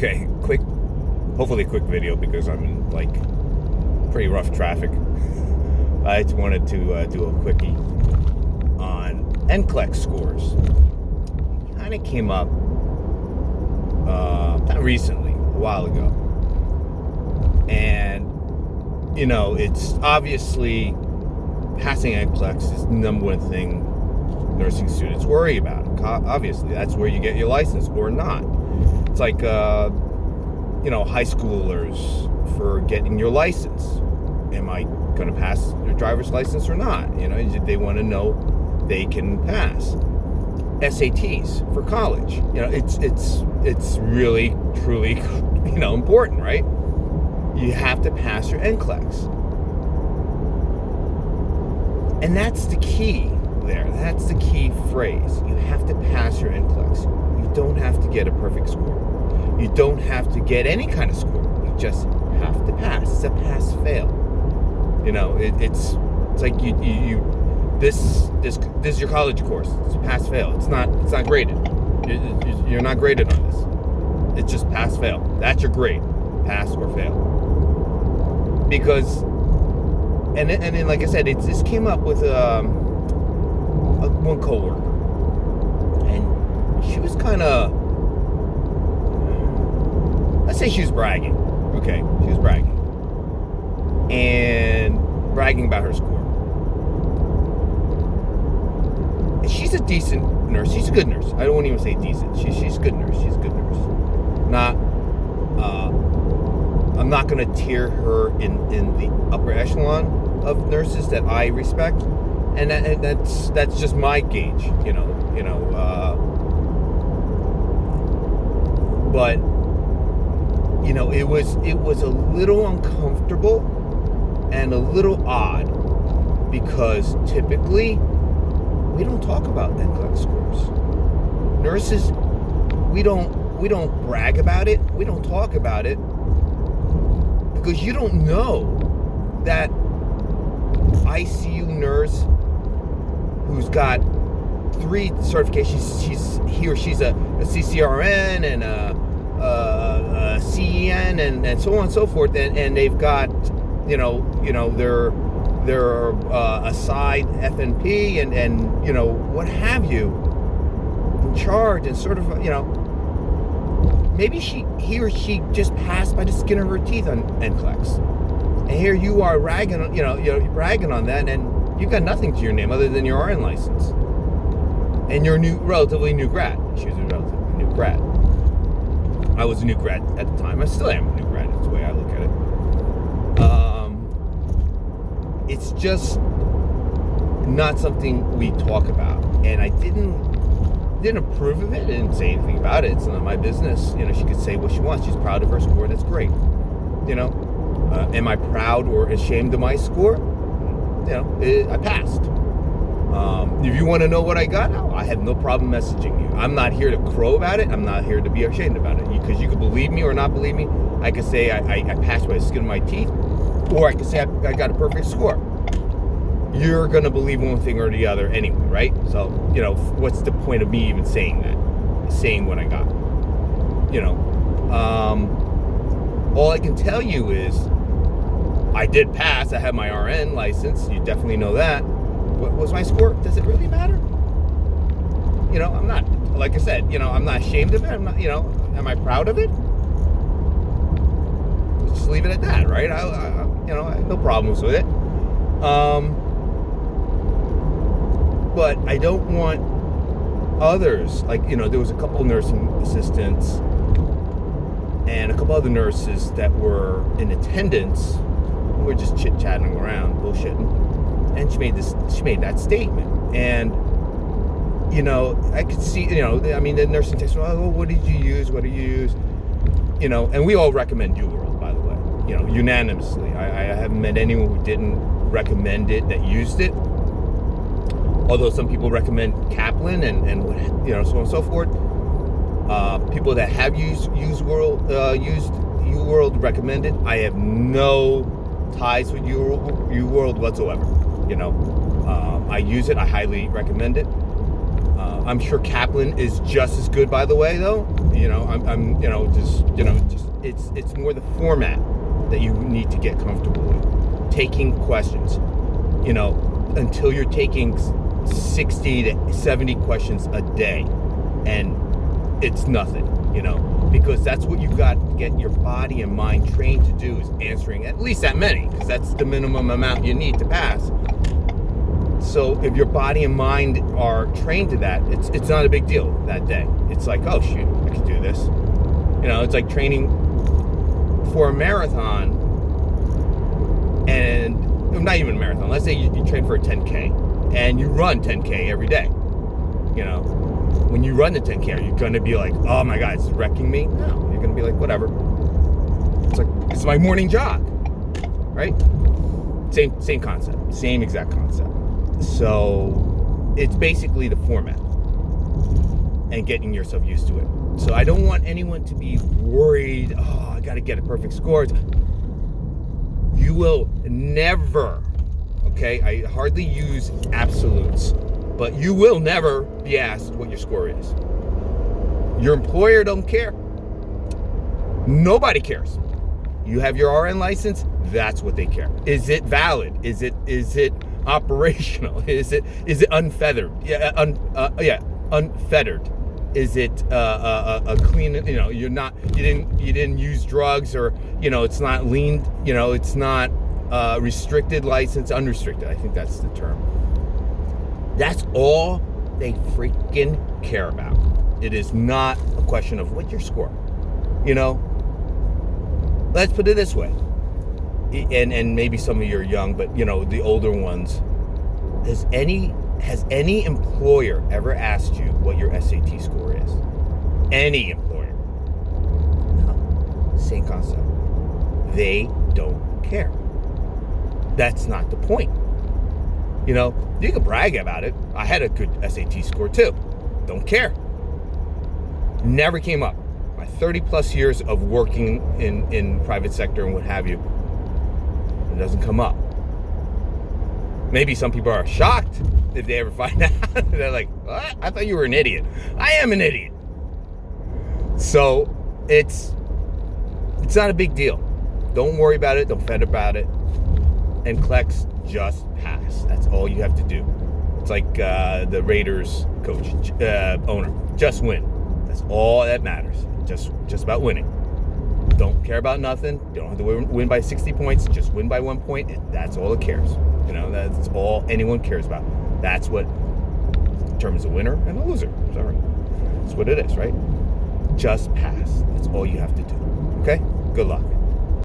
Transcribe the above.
Okay, hopefully quick video because I'm in like pretty rough traffic. I just wanted to do a quickie on NCLEX scores. It kind of came up not recently, a while ago. And, you know, it's obviously passing NCLEX is the number one thing nursing students worry about. Obviously, that's where you get your license or not. It's like, high schoolers for getting your license. Am I going to pass your driver's license or not? You know, they want to know they can pass. SATs for college. You know, it's really, truly, important, right? You have to pass your NCLEX. And that's the key there. That's the key phrase. You have to pass your NCLEX. You don't have to get a perfect score. You don't have to get any kind of score. You just have to pass. It's a pass-fail. You know, it's like this is your college course. It's a pass-fail. It's not graded. You're not graded on this. It's just pass-fail. That's your grade. Pass or fail. Because, and then like I said, this came up with one coworker, and she was kind of, let's say she was bragging. Okay, she was bragging. And bragging about her score. And she's a decent nurse. She's a good nurse. I don't want to even say decent. She's a good nurse. She's a good nurse. I'm not going to tier her in the upper echelon of nurses that I respect, and that's just my gauge. But it was a little uncomfortable and a little odd because typically we don't talk about NCLEX scores. Nurses, we don't brag about it. We don't talk about it because you don't know that ICU nurse who's got 3 certifications. She's a CCRN and a CEN and so on and so forth, and they've got their aside FNP and what have you in charge and sort of maybe he or she just passed by the skin of her teeth on NCLEX, and here you are bragging you're bragging on that, and you've got nothing to your name other than your RN license, and you're relatively new grad. She was a relatively new grad. I was a new grad at the time. I still am a new grad. That's the way I look at it. It's just not something we talk about, and I didn't approve of it. I didn't say anything about it. It's not my business. She could say what she wants. She's proud of her score. That's great. Am I proud or ashamed of my score? I passed. If you want to know what I got, I have no problem messaging you. I'm not here to crow about it. I'm not here to be ashamed about it. Because you can believe me or not believe me. I could say I passed by the skin of my teeth, or I could say I got a perfect score. You're going to believe one thing or the other anyway, right? So, what's the point of me even saying that? Saying what I got? All I can tell you is I did pass. I have my RN license. You definitely know that. What was my score? Does it really matter? I'm not, like I said, I'm not ashamed of it. I'm not, am I proud of it? Let's just leave it at that, right? I have no problems with it. But I don't want others, there was a couple nursing assistants and a couple other nurses that were in attendance. We're just chit-chatting around, bullshitting. And she made that statement. And, I could see, the nursing text, oh, what did you use? What do you use? And we all recommend youre, by the way, unanimously. I haven't met anyone who didn't recommend it that used it. Although some people recommend Kaplan and so on and so forth. People that have used youre recommend it. I have no ties with youre whatsoever. I use it. I highly recommend it. I'm sure Kaplan is just as good, by the way, though. It's more the format that you need to get comfortable with. Taking questions, until you're taking 60 to 70 questions a day, and it's nothing, because that's what you got to get your body and mind trained to do, is answering at least that many, because that's the minimum amount you need to pass. So if your body and mind are trained to that, it's not a big deal that day. It's like, oh shoot, I can do this. It's like training for a marathon, and not even a marathon. Let's say you train for a 10K and you run 10K every day. When you run the 10K, are you going to be like, oh my God, it's wrecking me? No, you're going to be like, whatever. It's like, it's my morning jog, right? Same concept, same exact concept. So it's basically the format and getting yourself used to it. So I don't want anyone to be worried, oh, I got to get a perfect score. You will never, okay? I hardly use absolutes, but you will never be asked what your score is. Your employer don't care. Nobody cares. You have your RN license, that's what they care. Is it valid? Is it operational? Is it unfeathered? Unfettered. Is it a clean? You didn't use drugs, or it's not lean. It's not restricted license, unrestricted. I think that's the term. That's all they freaking care about. It is not a question of what's your score. Let's put it this way. And maybe some of you are young, but the older ones. Has any employer ever asked you what your SAT score is? Any employer? No. Same concept. They don't care. That's not the point. You can brag about it. I had a good SAT score too. Don't care. Never came up. My 30 plus years of working in private sector and what have you, it doesn't come up. Maybe some people are shocked if they ever find out. They're like, what? I thought you were an idiot. I am an idiot. So it's not a big deal. Don't worry about it. Don't fret about it. NCLEX, just pass. That's all you have to do. It's like the Raiders coach, owner. Just win. That's all that matters. Just about winning. Don't care about nothing. You don't have to win by 60 points. Just win by 1 point. And that's all that cares. That's all anyone cares about. That's what determines a winner and a loser. Sorry. That's what it is, right? Just pass. That's all you have to do. Okay? Good luck.